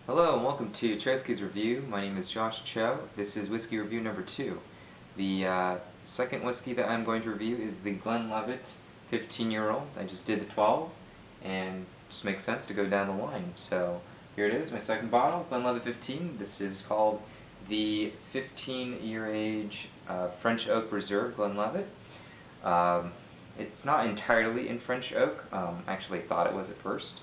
Hello and welcome to Choski's Review. My name is Josh Cho. This is whiskey review number 2. The second whiskey that I'm going to review is the Glenlivet 15-year-old. I just did the 12 and it just makes sense to go down the line. So here it is, my second bottle, Glenlivet 15. This is called the 15-year age French Oak Reserve Glenlivet. It's not entirely in French oak. I actually thought it was at first.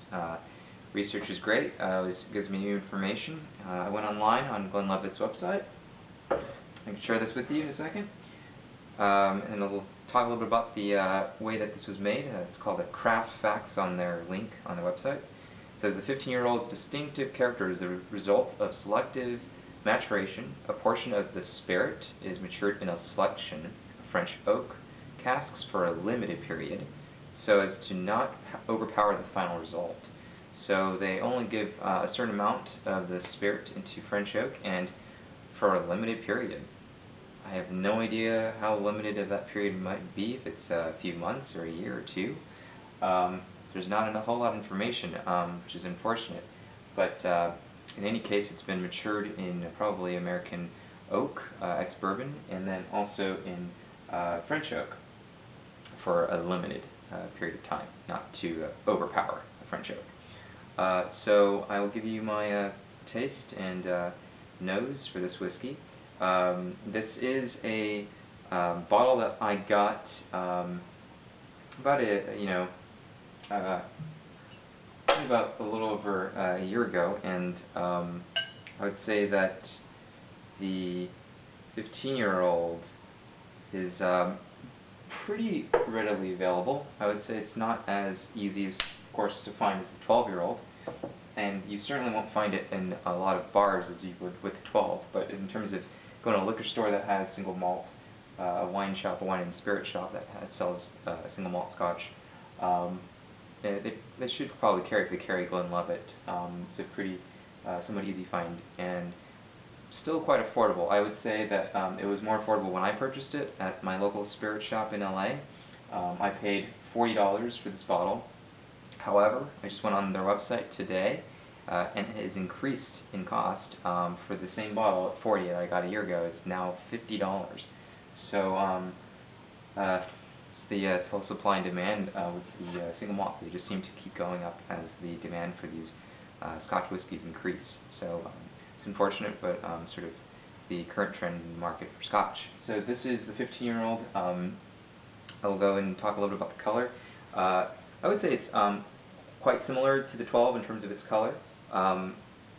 Research is great. It gives me new information. I went online on Glenlivet's website. I can share this with you in a second. And we'll talk a little bit about the way that this was made. It's called the Craft Facts on their link on their website. It says the 15-year-old's distinctive character is the result of selective maturation. A portion of the spirit is matured in a selection of French oak casks for a limited period, so as to not overpower the final result. So they only give a certain amount of the spirit into French oak, and for a limited period. I have no idea how limited that period might be, if it's a few months or a year or two. There's not a whole lot of information, which is unfortunate. But in any case, it's been matured in probably American oak, ex-bourbon, and then also in French oak for a limited period of time, not to overpower the French oak. So I will give you my taste and nose for this whiskey. This is a bottle that I got about a little over a year ago, and I would say that the 15-year-old is pretty readily available. I would say it's not as easy, of course, to find as the 12-year-old, and you certainly won't find it in a lot of bars as you would with the 12. But in terms of going to a liquor store that has single malt, a wine shop, a wine and spirit shop that sells single malt Scotch, they should probably carry, if they carry Glenlivet. It's a pretty somewhat easy find, and still quite affordable. I would say that it was more affordable when I purchased it at my local spirit shop in LA. I paid $40 for this bottle. However, I just went on their website today, and it has increased in cost. For the same bottle at $40 that I got a year ago, it's now $50. So it's the whole supply and demand with the single malt. They just seem to keep going up as the demand for these Scotch whiskies increase. So it's unfortunate, but sort of the current trend in the market for Scotch. So this is the 15-year-old. I will go and talk a little bit about the color. I would say it's quite similar to the 12 in terms of its color.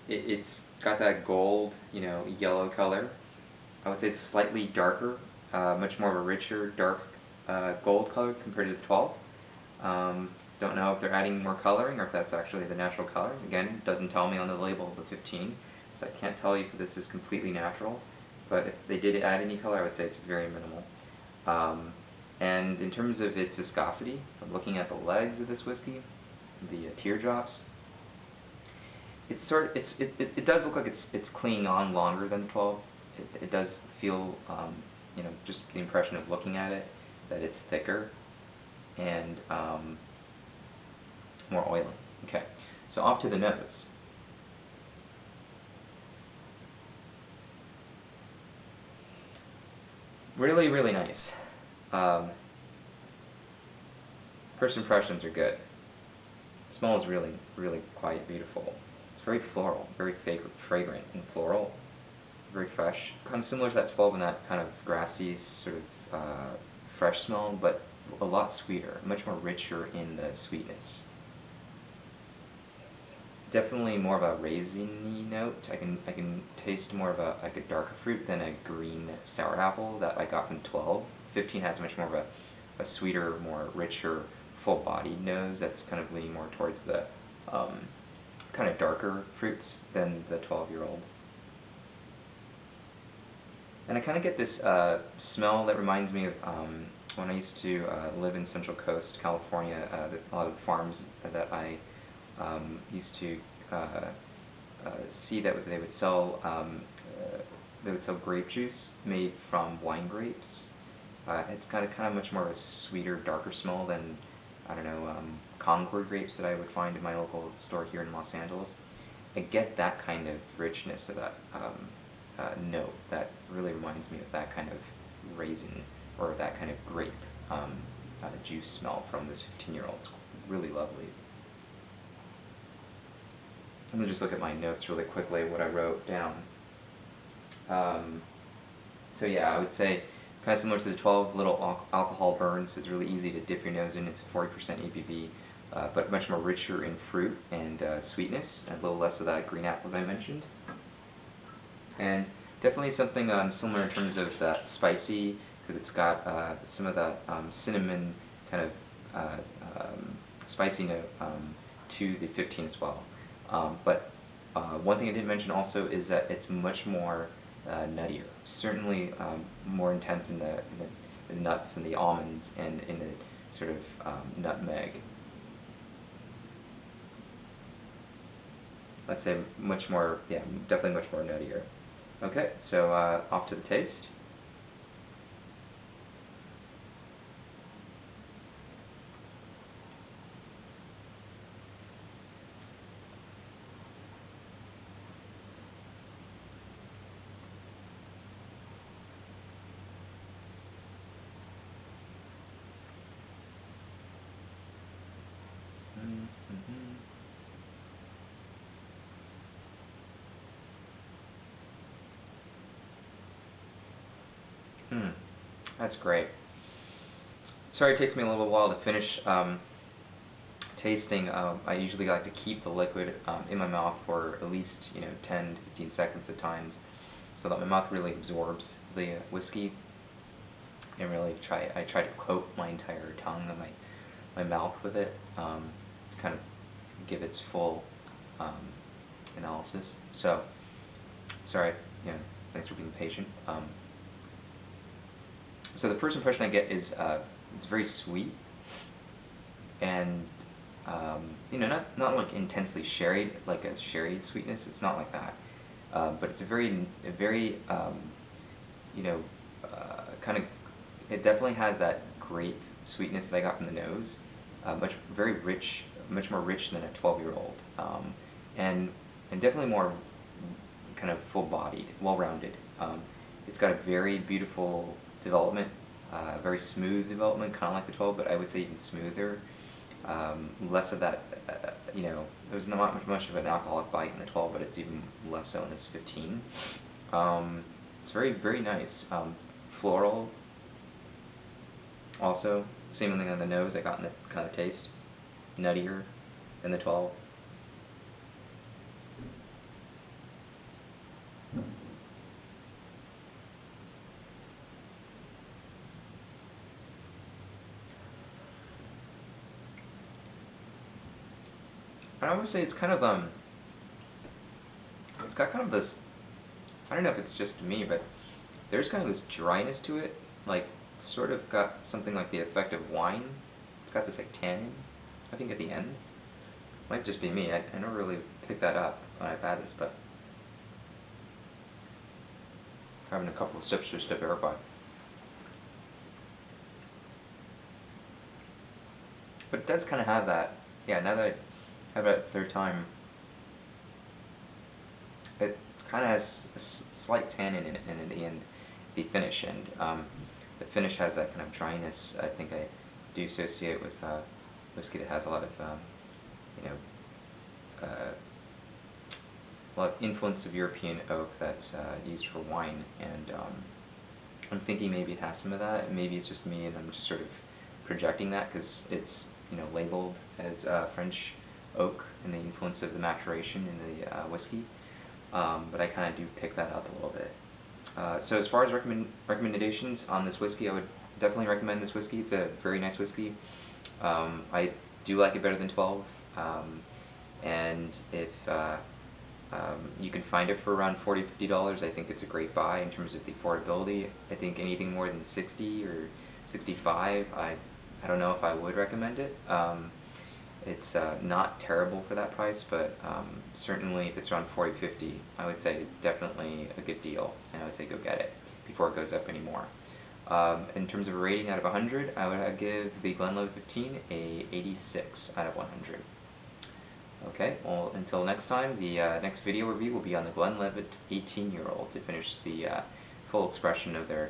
It's got that gold, yellow color. I would say it's slightly darker, much more of a richer, dark gold color compared to the 12. Don't know if they're adding more coloring or if that's actually the natural color. Again, it doesn't tell me on the label of the 15, so I can't tell you if this is completely natural. But if they did add any color, I would say it's very minimal. And in terms of its viscosity, I'm looking at the legs of this whiskey, the teardrops. It does look like it's clinging on longer than the 12. It does feel, just the impression of looking at it, that it's thicker and more oily. Okay, so off to the nose. Really, really nice. First impressions are good. The smell is really, really quite beautiful. It's very floral, very fragrant and floral, very fresh. Kind of similar to that 12 and that kind of grassy, sort of fresh smell, but a lot sweeter, much more richer in the sweetness. Definitely more of a raisiny note. I can taste more of a darker fruit than a green sour apple that I got from 12. 15 has much more of a sweeter, more richer, full-bodied nose that's kind of leaning more towards the kind of darker fruits than the 12-year-old. And I kind of get this smell that reminds me of when I used to live in Central Coast, California. A lot of the farms that I used to see that they would sell grape juice made from wine grapes. It's kind of much more of a sweeter, darker smell than, I don't know, Concord grapes that I would find in my local store here in Los Angeles. I get that kind of richness of that note that really reminds me of that kind of raisin or that kind of grape juice smell from this 15-year-old. It's really lovely. I'm going to just look at my notes really quickly, what I wrote down. So yeah, I would say kind of similar to the 12, little alcohol burn, so it's really easy to dip your nose in. It's a 40% ABV, but much more richer in fruit and sweetness, and a little less of that green apple that I mentioned. And definitely something similar in terms of that spicy, because it's got some of that cinnamon kind of spicy note to the 15 as well. But one thing I didn't mention also is that it's much more nuttier. Certainly more intense in the nuts and the almonds and in the sort of nutmeg. Let's say much more, yeah, definitely much more nuttier. Okay, so off to the taste. That's great. Sorry it takes me a little while to finish tasting. I usually like to keep the liquid in my mouth for at least 10 to 15 seconds at times, so that my mouth really absorbs the whiskey, and really I try to coat my entire tongue and my mouth with it to kind of give its full analysis. So sorry, thanks for being patient. So the first impression I get is it's very sweet, and not like intensely sherry, like a sherry sweetness. It's not like that, but it's a very kind of. It definitely has that grape sweetness that I got from the nose. Very rich, much more rich than a 12-year-old, and definitely more kind of full-bodied, well-rounded. It's got a very beautiful development, very smooth development, kind of like the 12, but I would say even smoother. Less of that, there's not much of an alcoholic bite in the 12, but it's even less so in this 15. It's very nice. Floral, also, same thing on the nose, I got in the kind of taste. Nuttier than the 12. I would say it's kind of it's got kind of this, I don't know if it's just me, but there's kind of this dryness to it, like sort of got something like the effect of wine. It's got this like tannin, I think, at the end. Might just be me. I never really picked that up when I've had this, but having a couple of sips just to verify. But it does kind of have that. Yeah, now that I have it a third time, it kind of has a slight tannin in it, and in the end, the finish, and the finish has that kind of dryness. I think I do associate with whiskey that has a lot of, a lot of influence of European oak that's used for wine, and I'm thinking maybe it has some of that. Maybe it's just me, and I'm just sort of projecting that because it's labeled as French oak and the influence of the maturation in the whiskey. But I kind of do pick that up a little bit. So as far as recommendations on this whiskey, I would definitely recommend this whiskey. It's a very nice whiskey. I do like it better than 12. And if you can find it for around $40, $50, I think it's a great buy in terms of the affordability. I think anything more than 60 or 65, I don't know if I would recommend it. It's not terrible for that price, but certainly if it's around 40, 50, I would say it's definitely a good deal, and I would say go get it before it goes up anymore. In terms of a rating out of 100, I would give the Glenlivet 15 a 86 out of 100. Okay, well, until next time, the next video review will be on the Glenlivet 18-year-old to finish the full expression of their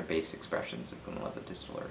base expressions of Glenlivet distillery.